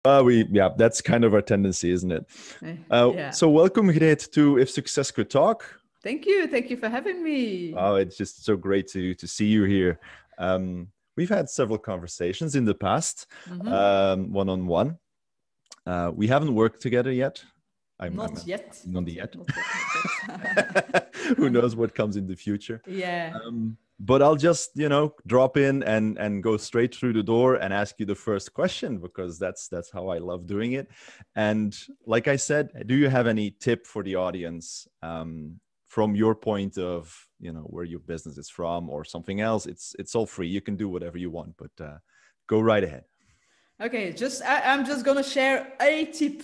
Yeah, that's kind of our tendency, isn't it? Yeah. So welcome, Greet, to If Success Could Talk. Thank you. Thank you for having me. Oh, it's just so great to see you here. We've had several conversations in the past, one-on-one. We haven't worked together yet. Not yet. Not yet. Not yet. Not yet. Who knows what comes in the future? Yeah. But I'll just, drop in and go straight through the door and ask you the first question, because that's how I love doing it. And like I said, do you have any tip for the audience from your point of, where your business is from or something else? It's all free. You can do whatever you want, but go right ahead. Okay, I'm just gonna share a tip.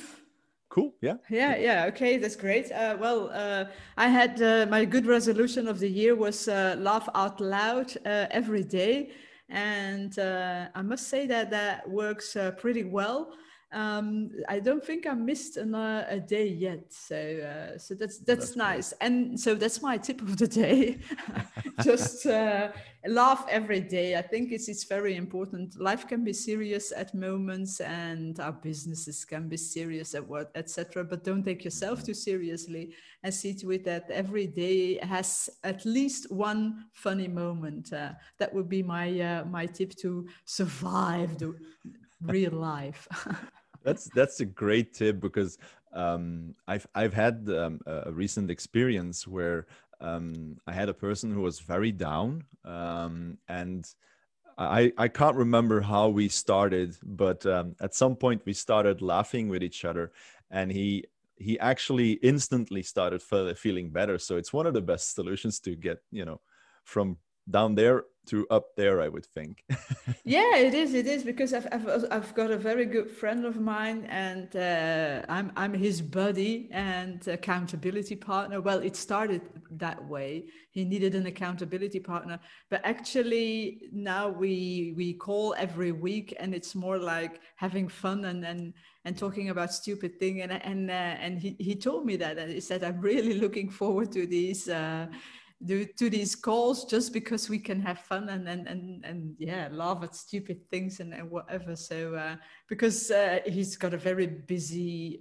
Cool. Yeah. Yeah. Okay, that's great. I had my good resolution of the year was laugh out loud every day, and I must say that works pretty well. I don't think I missed a day yet, so that's nice. Great. And so that's my tip of the day. Just laugh every day. I think it's very important. Life can be serious at moments, and our businesses can be serious at work, etc. But don't take yourself too seriously, and see to it that every day has at least one funny moment. That would be my tip to survive the real life. That's a great tip, because I've had a recent experience where I had a person who was very down, and I can't remember how we started, but at some point we started laughing with each other, and he actually instantly started feeling better. So it's one of the best solutions to get, from down there to up there, I would think. Yeah, it is because I've got a very good friend of mine, and I'm his buddy and accountability partner. Well, it started that way. He needed an accountability partner, but actually now we call every week, and it's more like having fun and talking about stupid thing. And he told me that, and he said, I'm really looking forward to these. To these calls, just because we can have fun and yeah, laugh at stupid things and whatever. So because he's got a very busy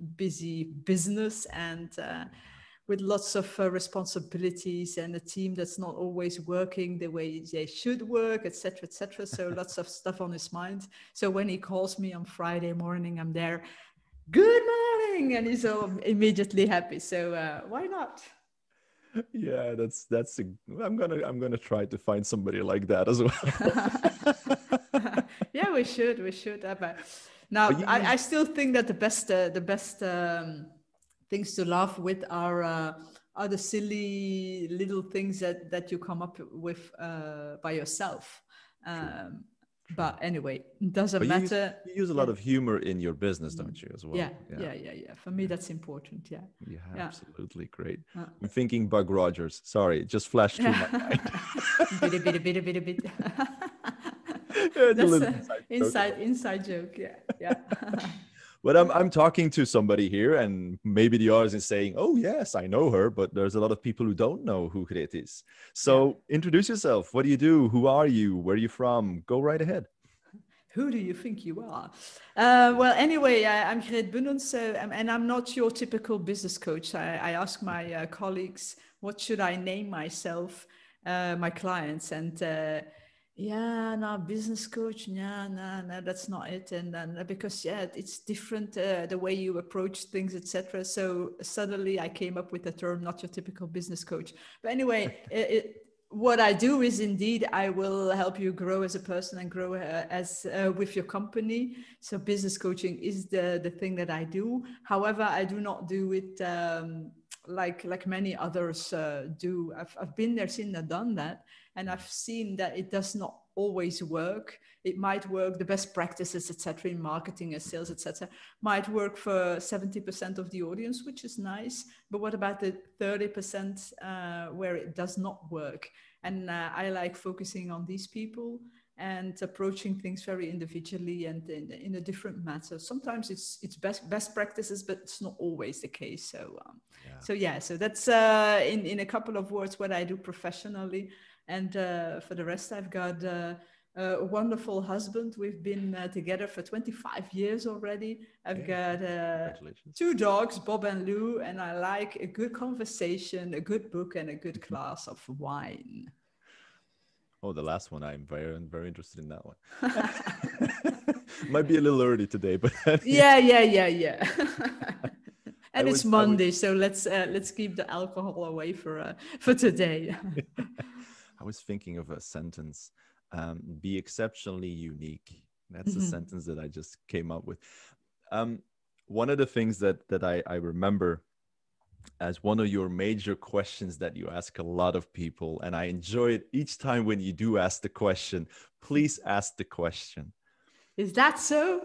business, and with lots of responsibilities, and a team that's not always working the way they should work, etc., etc. So lots of stuff on his mind. So when he calls me on Friday morning, I'm there, good morning, and he's immediately happy. So why not? Yeah, I'm gonna try to find somebody like that as well. Yeah, we should. But now, I still think that the best things to laugh with are the silly little things that you come up with by yourself. But anyway, it doesn't matter. You use a lot of humor in your business, don't you, as well? Yeah. For me, that's important. Yeah. Yeah, absolutely. Great. I'm thinking Buck Rogers. Sorry, it just flashed through my mind. bit. Yeah, that's an inside joke. Yeah. But I'm talking to somebody here, and maybe the audience is saying, oh, yes, I know her, but there's a lot of people who don't know who Greet is. So introduce yourself. What do you do? Who are you? Where are you from? Go right ahead. Who do you think you are? Well, anyway, I'm Greet Bunnens, and I'm not your typical business coach. I ask my colleagues, what should I name myself, my clients, and no, business coach, no, that's not it. And then because it's different the way you approach things, etc. So suddenly I came up with the term, not your typical business coach. But anyway, what I do is indeed I will help you grow as a person and grow as with your company. So business coaching is the thing that I do. However, I do not do it like many others do. I've been there, seen and done that. And I've seen that it does not always work. It might work, the best practices, etc., in marketing and sales, etc., might work for 70% of the audience, which is nice. But what about the 30% where it does not work? And I like focusing on these people and approaching things very individually and in a different manner. Sometimes it's best practices, but it's not always the case. So so that's in a couple of words what I do professionally. And for the rest, I've got a a wonderful husband. We've been together for 25 years already. I've got Congratulations. 2 dogs, Bob and Lou, and I like a good conversation, a good book, and a good glass of wine. Oh, the last one. I'm very, very interested in that one. Might be a little early today, but yeah. And it's I was Monday, so let's keep the alcohol away for today. I was thinking of a sentence, be exceptionally unique. That's a sentence that I just came up with. One of the things that I remember as one of your major questions that you ask a lot of people, and I enjoy it each time when you do ask the question, please ask the question. Is that so?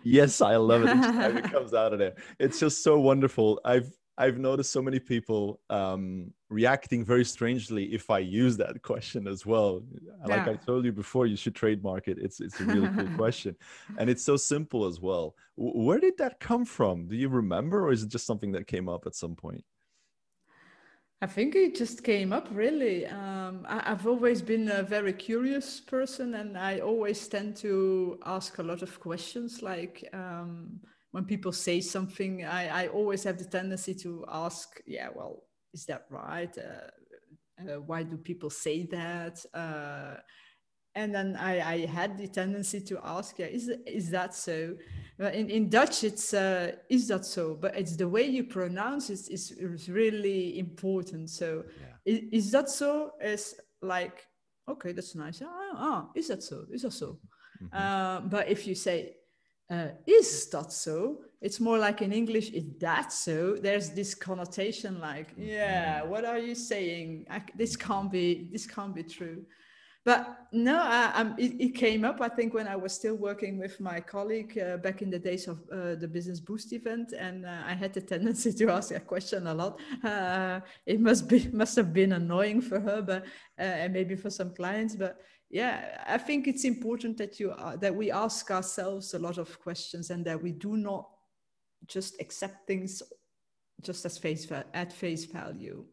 Yes, I love it each time it comes out of there. It's just so wonderful. I've noticed so many people reacting very strangely if I use that question as well. Like I told you before, you should trademark it. It's a really cool question, and it's so simple as well. Where did that come from? Do you remember, or is it just something that came up at some point? I think it just came up really. I've always been a very curious person, and I always tend to ask a lot of questions. Like when people say something, I always have the tendency to ask, yeah, well, is that right? Why do people say that? And then I had the tendency to ask, yeah, is that so? In Dutch, it's is that so? But it's the way you pronounce it is really important. So is that so? Is like, okay, that's nice. Is that so? Is that so? But if you say, is that so? It's more like in English, is that so? There's this connotation like, yeah, what are you saying? This can't be true. But no, it came up, I think, when I was still working with my colleague back in the days of the Business Boost event. And I had the tendency to ask a question a lot. It must have been annoying for her, but and maybe for some clients. But yeah, I think it's important that we ask ourselves a lot of questions, and that we do not just accept things just at face value.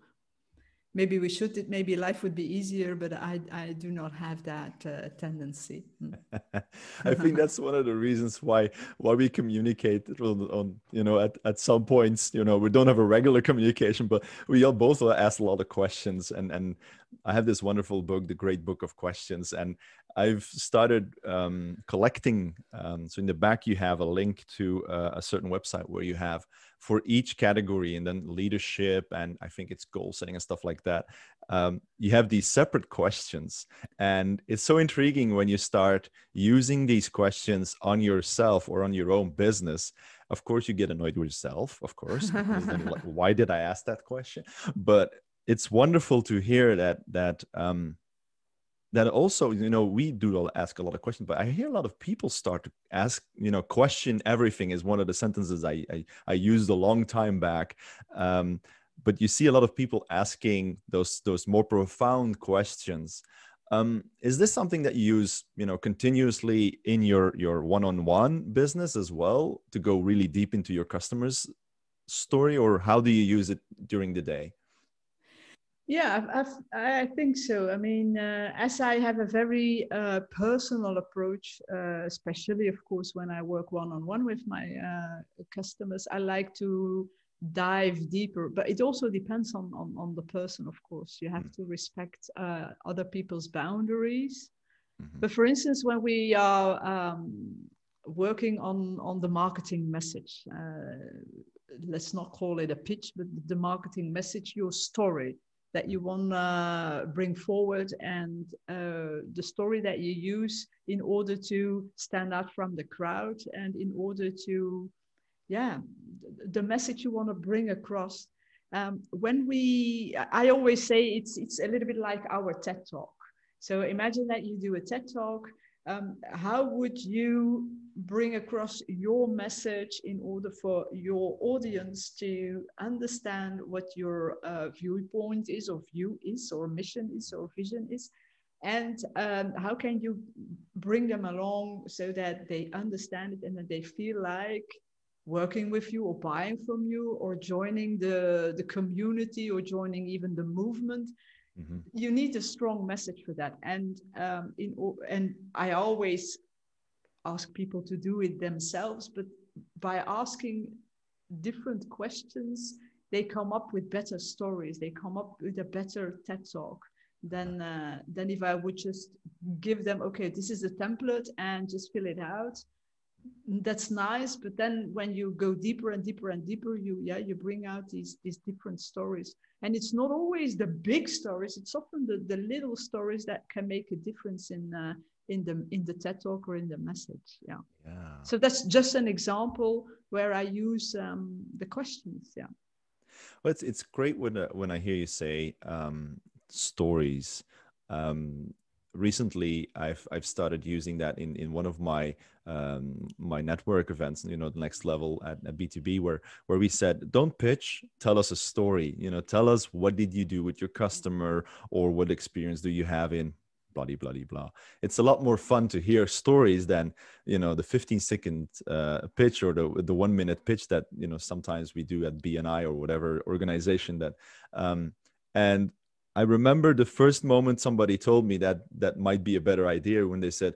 Maybe we should, maybe life would be easier, but I do not have that tendency. I think that's one of the reasons why we communicate on at some points, we don't have a regular communication, but we all both ask a lot of questions, and I have this wonderful book, The Great Book of Questions, and I've started collecting. So in the back, you have a link to a certain website where you have for each category, and then leadership, and I think it's goal setting and stuff like that. You have these separate questions, and it's so intriguing when you start using these questions on yourself or on your own business. Of course, you get annoyed with yourself, of course, because then like, why did I ask that question? But it's wonderful to hear that also, we do ask a lot of questions, but I hear a lot of people start to ask, question everything is one of the sentences I used a long time back. But you see a lot of people asking those more profound questions. Is this something that you use, continuously in your one-on-one business as well, to go really deep into your customers' story, or how do you use it during the day? Yeah, I think so. I mean, as I have a very personal approach, especially, of course, when I work one-on-one with my customers, I like to dive deeper. But it also depends on the person, of course. You have to respect other people's boundaries. But for instance, when we are working on the marketing message, let's not call it a pitch, but the marketing message, your story that you want to bring forward, and the story that you use in order to stand out from the crowd, and in order to, the message you want to bring across. I always say it's a little bit like our TED Talk. So imagine that you do a TED Talk. How would you bring across your message in order for your audience to understand what your viewpoint is, or view is, or mission is, or vision is? And how can you bring them along so that they understand it, and that they feel like working with you, or buying from you, or joining the community, or joining even the movement? Mm-hmm. You need a strong message for that. And and I always ask people to do it themselves, but by asking different questions, they come up with better stories. They come up with a better TED talk than if I would just give them, okay, this is a template and just fill it out. That's nice, but then when you go deeper and deeper and deeper, you bring out these different stories, and it's not always the big stories. It's often the little stories that can make a difference in the TED talk or in the message. Yeah. So that's just an example where I use the questions. Yeah. Well, it's great when I hear you say stories. Recently, I've started using that in one of my my network events. The next level at B2B, where we said, don't pitch, tell us a story. Tell us, what did you do with your customer, or what experience do you have in bloody bloody blah. It's a lot more fun to hear stories than the 15-second pitch, or the 1-minute pitch that sometimes we do at BNI or whatever organization that and I remember the first moment somebody told me that might be a better idea, when they said,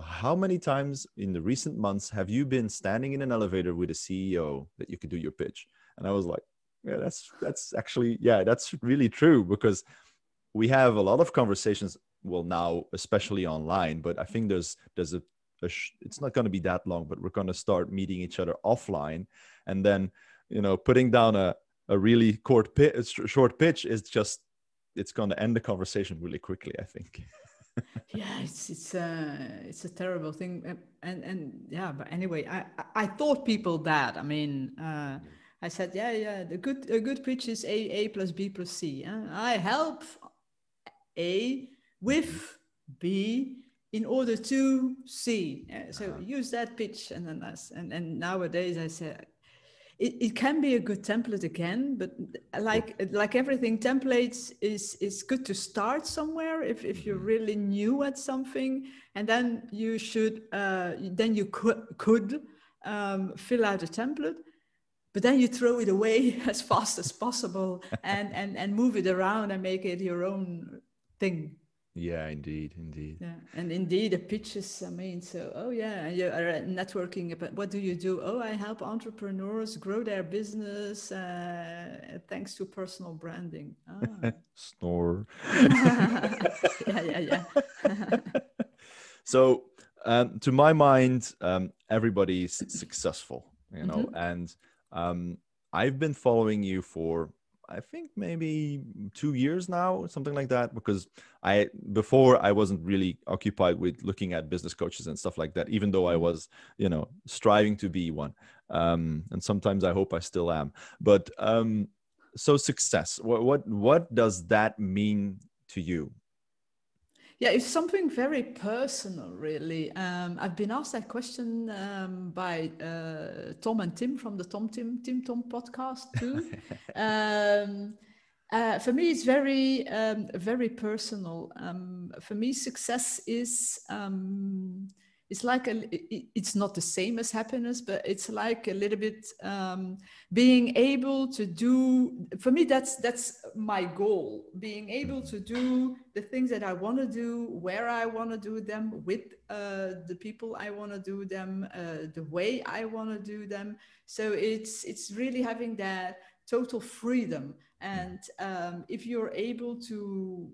how many times in the recent months have you been standing in an elevator with a CEO that you could do your pitch? And I was like, yeah, that's actually, yeah, that's really true, because we have a lot of conversations, well, now, especially online, but I think there's it's not going to be that long, but we're going to start meeting each other offline. And then, putting down a really short pitch is just, it's going to end the conversation really quickly, I think. Yeah, it's a terrible thing, and yeah. But anyway, I taught people that. I mean, I said, yeah, a good pitch is A plus B plus C. I help A with B in order to C. So use that pitch, and then and nowadays I say, it can be a good template again, but like everything, templates is good to start somewhere if you're really new at something, and then you should then you could fill out a template, but then you throw it away as fast as possible and move it around and make it your own thing. Yeah, indeed. Yeah, and indeed, the pitches. I mean, so yeah, you are networking. But what do you do? Oh, I help entrepreneurs grow their business thanks to personal branding. Snore. Yeah. So, to my mind, everybody's successful, and I've been following you for, I think, maybe 2 years now, something like that, because before I wasn't really occupied with looking at business coaches and stuff like that, even though I was, striving to be one. And sometimes I hope I still am. But so success, what does that mean to you? Yeah, it's something very personal, really. I've been asked that question by Tom and Tim from the Tim Tom podcast too. For me, it's very personal. For me, success is it's like it's not the same as happiness, but it's like a little bit being able to do. For me, that's my goal: being able to do the things that I want to do, where I want to do them, with the people I want to do them, the way I want to do them. So it's really having that total freedom. And if you're able to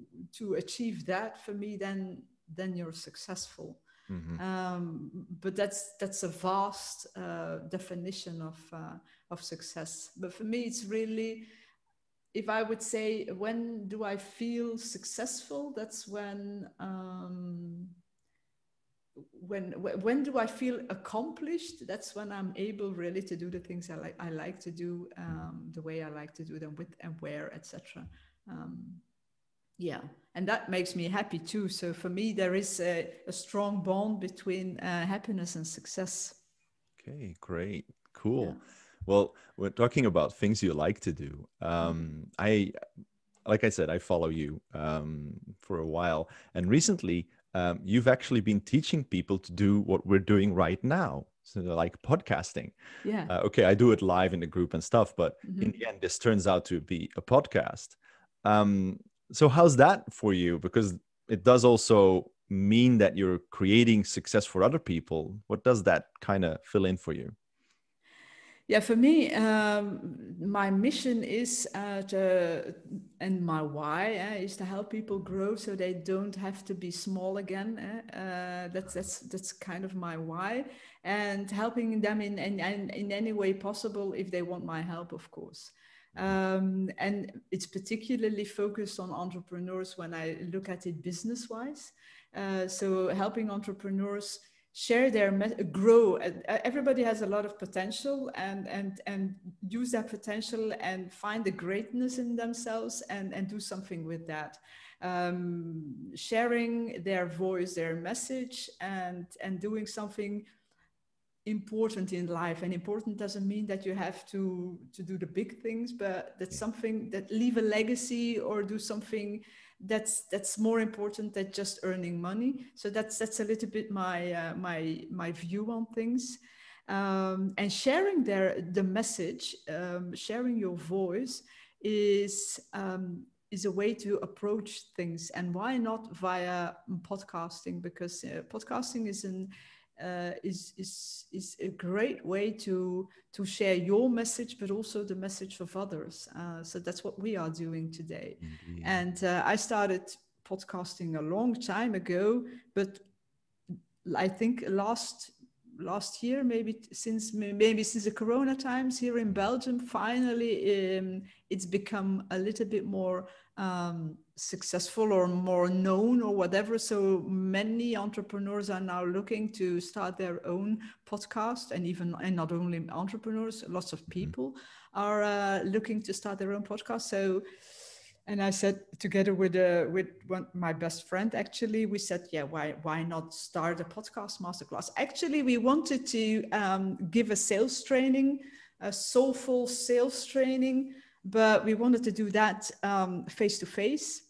achieve that, for me, then you're successful. But that's a vast definition of success. But for me, it's really, if I would say, when do I feel successful? That's when do I feel accomplished? That's when I'm able really to do the things I like to do, the way I like to do them, with and where, etc. Yeah, and that makes me happy too. So for me, there is a strong bond between happiness and success. Okay, great, cool. Yeah. Well, we're talking about things you like to do. Like I said, I follow you for a while, and recently you've actually been teaching people to do what we're doing right now. So like podcasting. Yeah. Okay, I do it live in the group and stuff, but in the end, this turns out to be a podcast. So how's that for you? Because it does also mean that you're creating success for other people. What does that kind of fill in for you? Yeah, for me, my mission is and my why is to help people grow so they don't have to be small again. That's kind of my why, and helping them in any way possible if they want my help, of course. And it's particularly focused on entrepreneurs when I look at it business wise. So helping entrepreneurs share their grow. Everybody has a lot of potential, and use that potential and find the greatness in themselves, and do something with that. Sharing their voice, their message, and doing something important in life. And important doesn't mean that you have to do the big things, but that's something that leave a legacy or do something that's more important than just earning money. So that's a little bit my view on things. And sharing the message, sharing your voice is a way to approach things. And why not via podcasting? Because podcasting is a great way to share your message, but also the message of others. So that's what we are doing today. Indeed. And I started podcasting a long time ago, but I think last year, maybe since the Corona times here in Belgium, finally it's become a little bit more successful or more known or whatever. So many entrepreneurs are now looking to start their own podcast, and not only entrepreneurs, lots of people are looking to start their own podcast. So. And I said, together with my best friend, actually, we said, yeah, why not start a podcast masterclass? Actually, we wanted to give a sales training, a soulful sales training, but we wanted to do that face to face,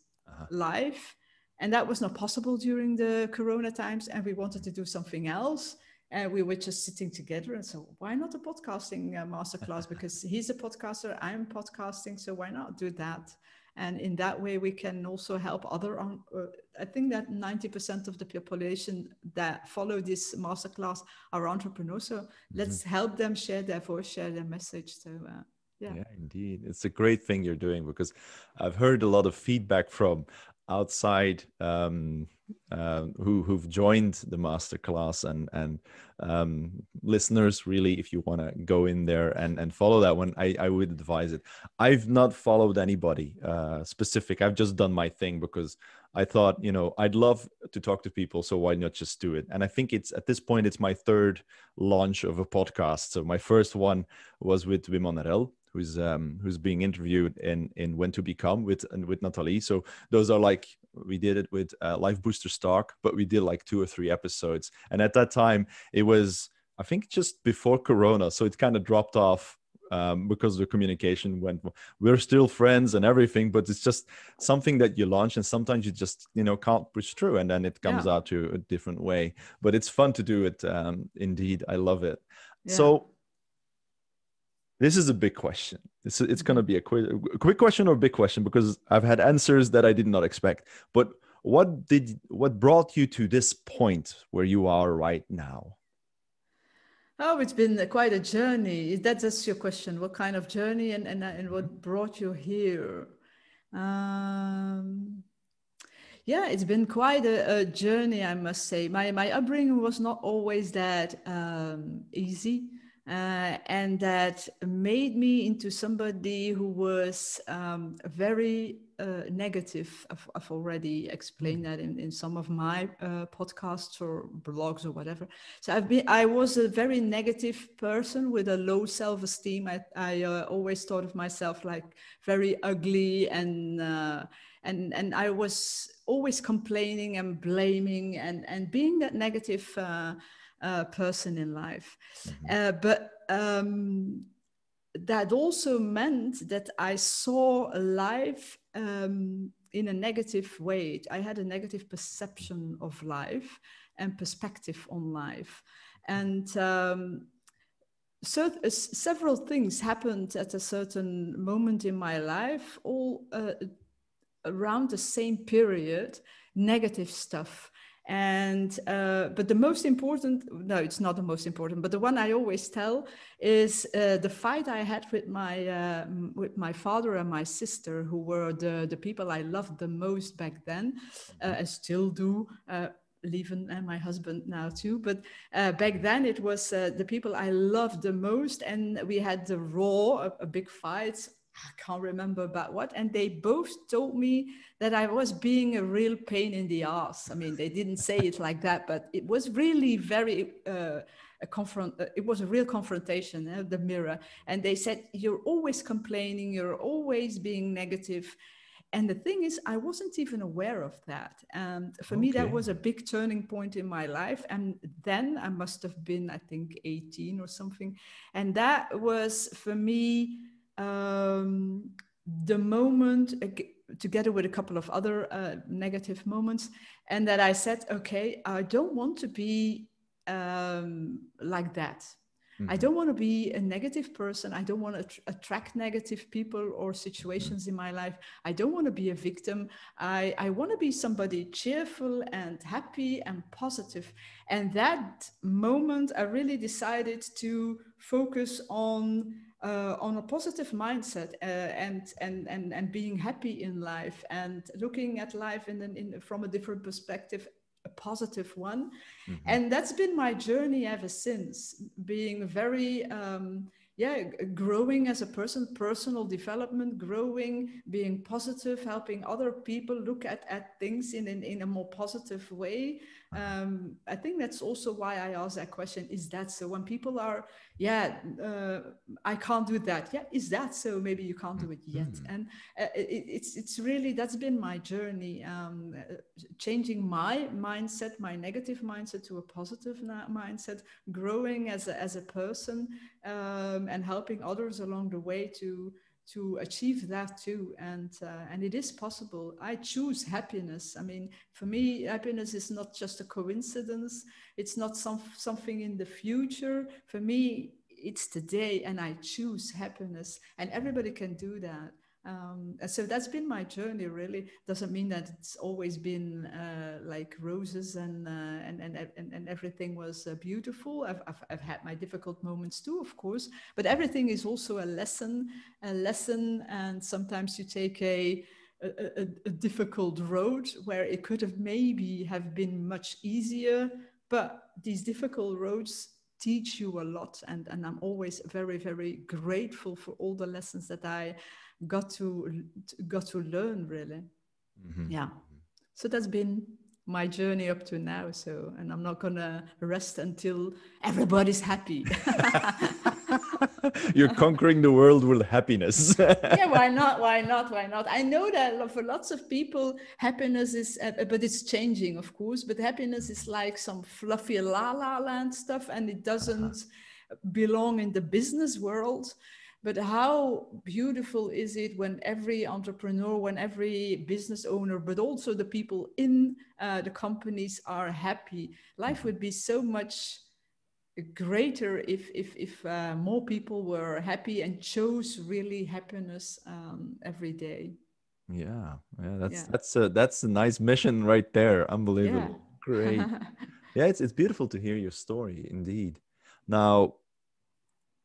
live, and that was not possible during the Corona times. And we wanted to do something else. And we were just sitting together, and so why not a podcasting masterclass? Because he's a podcaster, I'm podcasting, so why not do that? And in that way, we can also help other. I think that 90% of the population that follow this masterclass are entrepreneurs. So let's help them share their voice, share their message. So yeah. Yeah, indeed. It's a great thing you're doing, because I've heard a lot of feedback from outside who've joined the masterclass, and listeners, really, if you want to go in there and follow that one, I would advise it. I've not followed anybody specific. I've just done my thing because I thought, I'd love to talk to people, so why not just do it? And I think it's, at this point, it's my third launch of a podcast. So my first one was with Wim, who's being interviewed in When to Become with Nathalie. So those are like, we did it with Life Booster Stark, but we did like 2 or 3 episodes. And at that time, it was, I think, just before Corona. So it kind of dropped off because the communication went, we're still friends and everything, but it's just something that you launch, and sometimes you just, can't push through, and then it comes out to a different way. But it's fun to do it. Indeed. I love it. Yeah. So this is a big question. It's going to be a quick question or a big question, because I've had answers that I did not expect. But what brought you to this point where you are right now? Oh, it's been quite a journey. That's your question. What kind of journey, and what brought you here? Yeah, it's been quite a journey, I must say. My upbringing was not always that easy. And that made me into somebody who was very negative. I've already explained that in some of my podcasts or blogs or whatever. So I was a very negative person with a low self-esteem. I always thought of myself like very ugly, and I was always complaining and blaming and being that negative person in life. But that also meant that I saw life in a negative way. I had a negative perception of life and perspective on life. And so several things happened at a certain moment in my life, all around the same period, negative stuff. And but the most important, no, it's not the most important, but the one I always tell is the fight I had with my father and my sister, who were the people I loved the most back then, and still do. Leven and my husband now too, but back then it was the people I loved the most, and we had the a big fight. I can't remember about what, and they both told me that I was being a real pain in the ass. I mean, they didn't say it like that, but it was really very it was a real confrontation, the mirror. And they said, "You're always complaining, you're always being negative." And the thing is, I wasn't even aware of that. And for me, that was a big turning point in my life. And then I must have been, I think, 18 or something. And that was for me the moment, together with a couple of other negative moments, and that I said, okay, I don't want to be like that. I don't want to be a negative person. I don't want to attract negative people or situations in my life. I don't want to be a victim. I want to be somebody cheerful and happy and positive. And that moment, I really decided to focus on a positive mindset and being happy in life and looking at life from a different perspective, a positive one. And that's been my journey ever since, being very growing as a person, personal development, growing, being positive, helping other people look at things in a more positive way. I think that's also why I asked that question, is that so? When people are I can't do that, is that so? Maybe you can't do it yet. And it's really, that's been my journey, changing my mindset, my negative mindset, to a positive mindset, growing as a person, and helping others along the way to achieve that too. And it is possible. I choose happiness. I mean, for me, happiness is not just a coincidence. It's not something in the future. For me, it's today, and I choose happiness, and everybody can do that. So that's been my journey, really. Doesn't mean that it's always been like roses and everything was beautiful. I've had my difficult moments too, of course, but everything is also a lesson, and sometimes you take a difficult road where it could have maybe have been much easier, but these difficult roads teach you a lot, and I'm always very, very grateful for all the lessons that I got to learn, really. Yeah, so that's been my journey up to now. So, and I'm not gonna rest until everybody's happy. You're conquering the world with happiness. Yeah, why not? I know that for lots of people, happiness is, but it's changing, of course. But happiness is like some fluffy la la land stuff, and it doesn't belong in the business world. But how beautiful is it when every entrepreneur, when every business owner, but also the people in the companies are happy? Life would be so much greater if more people were happy and chose really happiness every day. That's a nice mission right there. Unbelievable. Great. Yeah, it's beautiful to hear your story, indeed. Now,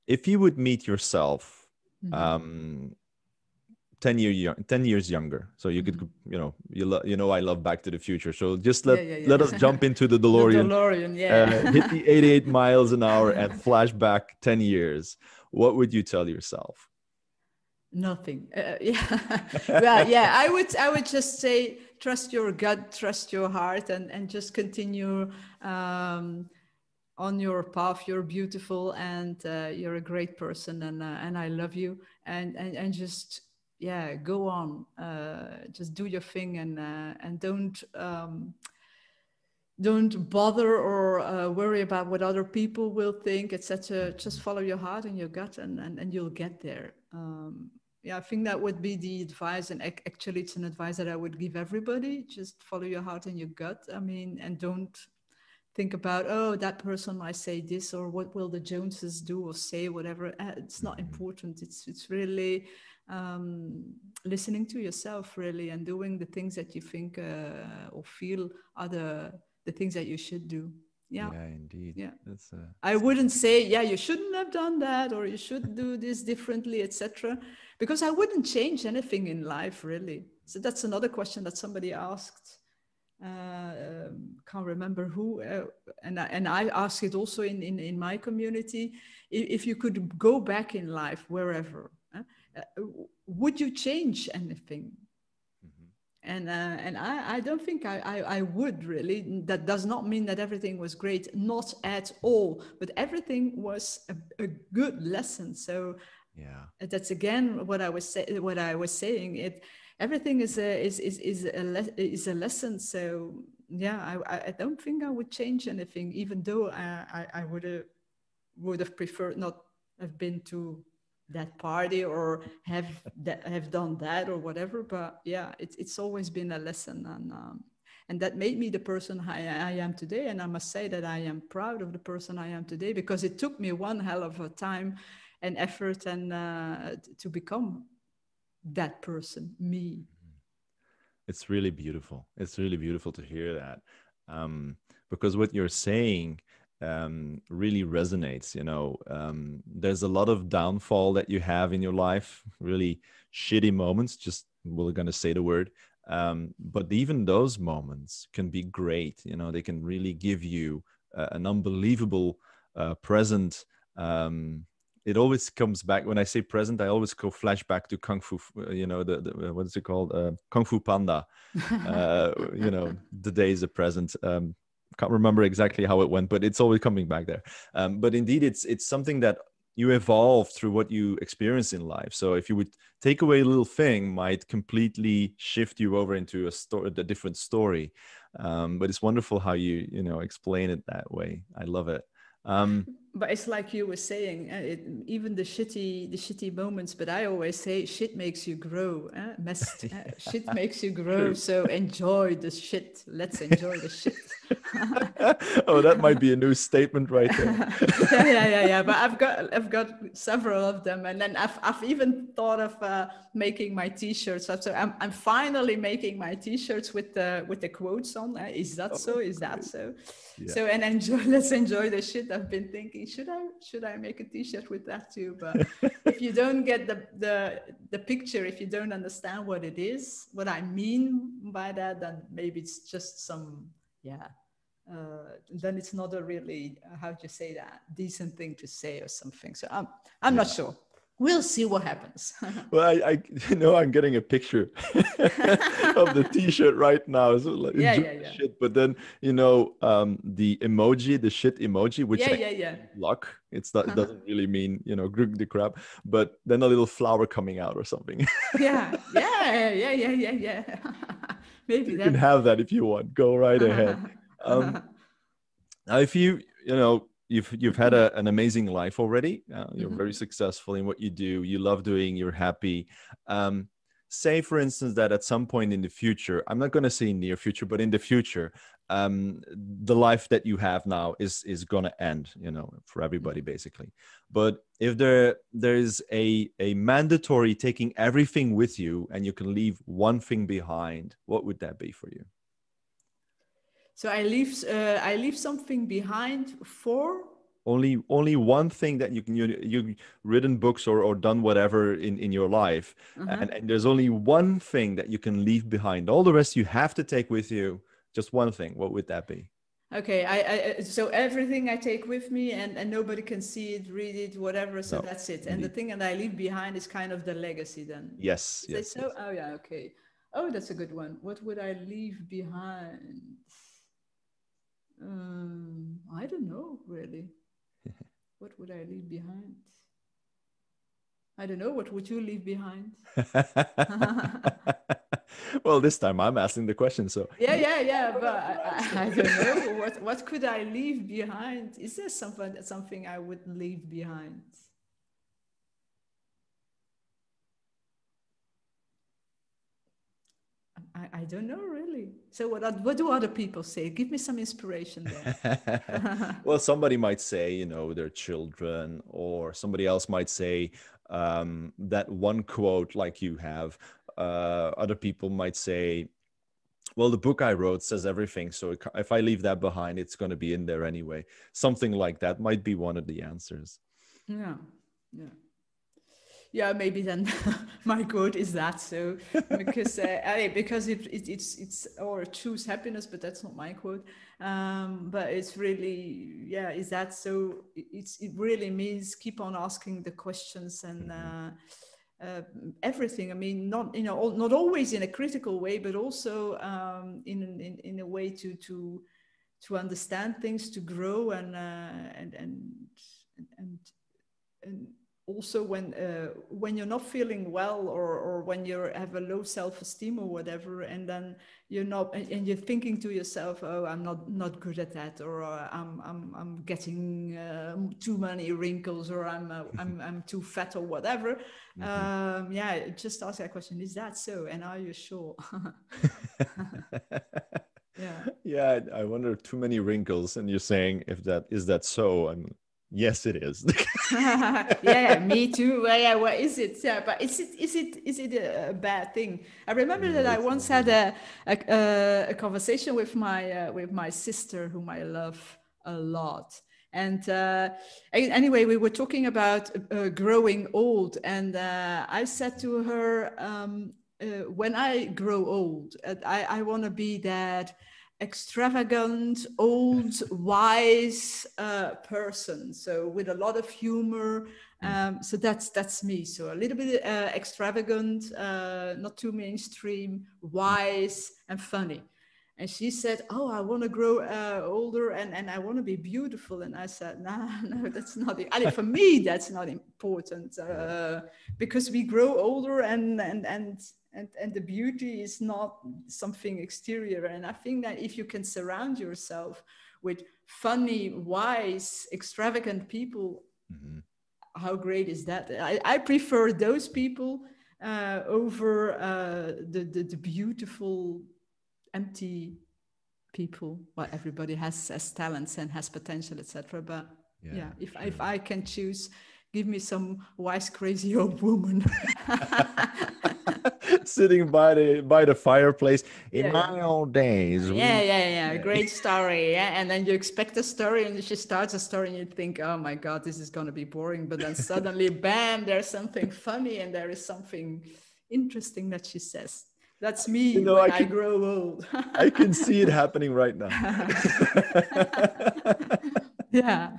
if you would meet yourself 10 years younger, so you could, I love Back to the Future, so just let us jump into the DeLorean, hit the 88 miles an hour and flash back 10 years. What would you tell yourself? Nothing. Well, I would just say, trust your gut, trust your heart, and just continue on your path. You're beautiful, and you're a great person, and I love you, and just go on. Just do your thing, and don't bother or worry about what other people will think, etc. Just follow your heart and your gut, and you'll get there. I think that would be the advice, and actually it's an advice that I would give everybody. Just follow your heart and your gut. I mean, and don't think about, oh, that person might say this, or what will the Joneses do or say, whatever. It's not important. It's really listening to yourself, really, and doing the things that you think or feel are the things that you should do. Yeah. Yeah, indeed. Yeah. That's I wouldn't say, yeah, you shouldn't have done that, or you should do this differently, etc., because I wouldn't change anything in life, really. So that's another question that somebody asked. Can't remember who, and I asked it also in my community. If you could go back in life, wherever, would you change anything? And I don't think I would, really. That does not mean that everything was great, not at all, but everything was a good lesson. So yeah. that's again what I was saying. Everything is a lesson. So yeah, I don't think I would change anything, even though I would have preferred not have been to that party or have done that or whatever. But yeah, it's always been a lesson, and that made me the person I am today. And I must say that I am proud of the person I am today, because it took me one hell of a time and effort and to become that person, me. It's really beautiful. It's really beautiful to hear that, because what you're saying really resonates. There's a lot of downfall that you have in your life, really shitty moments. Just we're gonna say the word, but even those moments can be great. They can really give you an unbelievable present. It always comes back when I say present. I always go flashback to Kung Fu. The what is it called? Kung Fu Panda. The day is a present. Can't remember exactly how it went, but it's always coming back there. But indeed, it's something that you evolve through what you experience in life. So if you would take away a little thing, might completely shift you over into a different story. But it's wonderful how you explain it that way. I love it. But it's like you were saying, even the shitty moments. But I always say, shit makes you grow. Shit makes you grow. True. So enjoy the shit. Let's enjoy the shit. Oh, that might be a new statement right there. yeah. But I've got several of them, and then I've even thought of making my T-shirts. So I'm finally making my T-shirts with the quotes on. Is that so? Is that so? Yeah. So and enjoy. Let's enjoy the shit. I've been thinking, should I make a T-shirt with that too? But if you don't get the picture, if you don't understand what it is, what I mean by that, then maybe it's just some then it's not a really how do you say that, decent thing to say or something. So I'm not sure. We'll see what happens. Well, I I'm getting a picture of the T-shirt right now. So like, enjoy the shit. But then the emoji, the shit emoji, which luck. It's not. It doesn't really mean the crap. But then a little flower coming out or something. yeah. Maybe You that. can have that if you want. Go right ahead. Now, if you've had an amazing life already. You're very successful in what you do. You love doing. You're happy. Say, for instance, that at some point in the future, I'm not going to say near future, but in the future, the life that you have now is going to end. For everybody basically. But if there is a mandatory taking everything with you, and you can leave one thing behind, what would that be for you? So I leave something behind for only one thing that you've written books or done whatever in your life, and there's only one thing that you can leave behind. All the rest you have to take with you. Just one thing. What would that be? Okay, so everything I take with me, and nobody can see it, read it, whatever. So that's it. And the thing that I leave behind is kind of the legacy then. Yes. Yes. So? Oh yeah. Okay. Oh, that's a good one. What would I leave behind? I don't know, really. What would I leave behind? I don't know. What would you leave behind? Well, this time I'm asking the question. So yeah. But I don't know. What could I leave behind? Is there something I would leave behind? I don't know really. So what do other people say? Give me some inspiration there. Well, somebody might say, their children, or somebody else might say that one quote like you have. Other people might say, well, the book I wrote says everything, so if I leave that behind, it's going to be in there anyway. Something like that might be one of the answers. Yeah. Yeah, maybe then my quote is that. So because it's or choose happiness, but that's not my quote. But it's really, yeah, is that so? It really means keep on asking the questions and everything. I mean, not not always in a critical way, but also in a way to understand things, to grow and also when you're not feeling well or when you have a low self-esteem or whatever, and then you're not and you're thinking to yourself, oh, I'm not good at that, or I'm getting too many wrinkles, or I'm too fat or whatever. Yeah, just ask that question, is that so, and are you sure? Yeah, I wonder, too many wrinkles, and you're saying, is that so? And yes, it is. Yeah, me too. Yeah, what is it? Yeah, but is it a bad thing? I remember that I once had a conversation with my sister, whom I love a lot. And anyway, we were talking about growing old, and I said to her, when I grow old, I want to be that extravagant, old, wise person. So with a lot of humor. So that's me. So a little bit extravagant, not too mainstream, wise and funny. And she said, oh, I want to grow older and I want to be beautiful. And I said, no, that's not it. I mean, for me, that's not important because we grow older and the beauty is not something exterior. And I think that if you can surround yourself with funny, wise, extravagant people, how great is that? I prefer those people over the beautiful, empty people. Well, everybody has talents and has potential, etc. But yeah, if I can choose, give me some wise, crazy old woman sitting by the fireplace in my old days. Yeah. Great story. Yeah, and then you expect a story, and she starts a story, and you think, oh my God, this is going to be boring. But then suddenly, bam, there's something funny, and there is something interesting that she says. That's me when I grow old. I can see it happening right now. Yeah.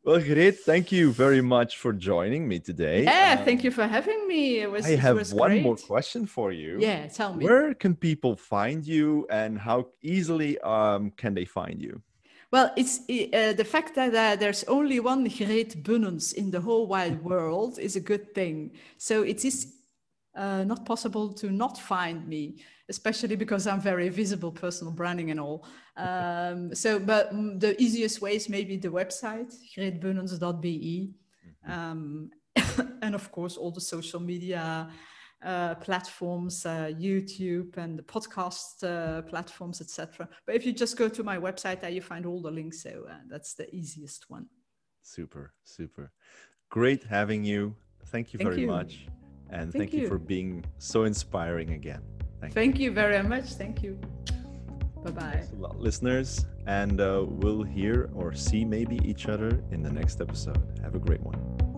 Well, great. Thank you very much for joining me today. Yeah, thank you for having me. I have one more question for you. Yeah, tell me. Where can people find you, and how easily can they find you? Well, it's the fact that there's only one great Bunnens in the whole wide world is a good thing. So it is not possible to not find me, especially because I'm very visible, personal branding and all. But the easiest way is maybe the website, greatbunnens.be. And of course, all the social media platforms, YouTube and the podcast platforms, etc. But if you just go to my website, there you find all the links. So that's the easiest one. Super. Great having you. Thank you very much. And thank you for being so inspiring again. Thank you very much. Thank you. Bye-bye. Thanks a lot, listeners. And we'll hear or see maybe each other in the next episode. Have a great one.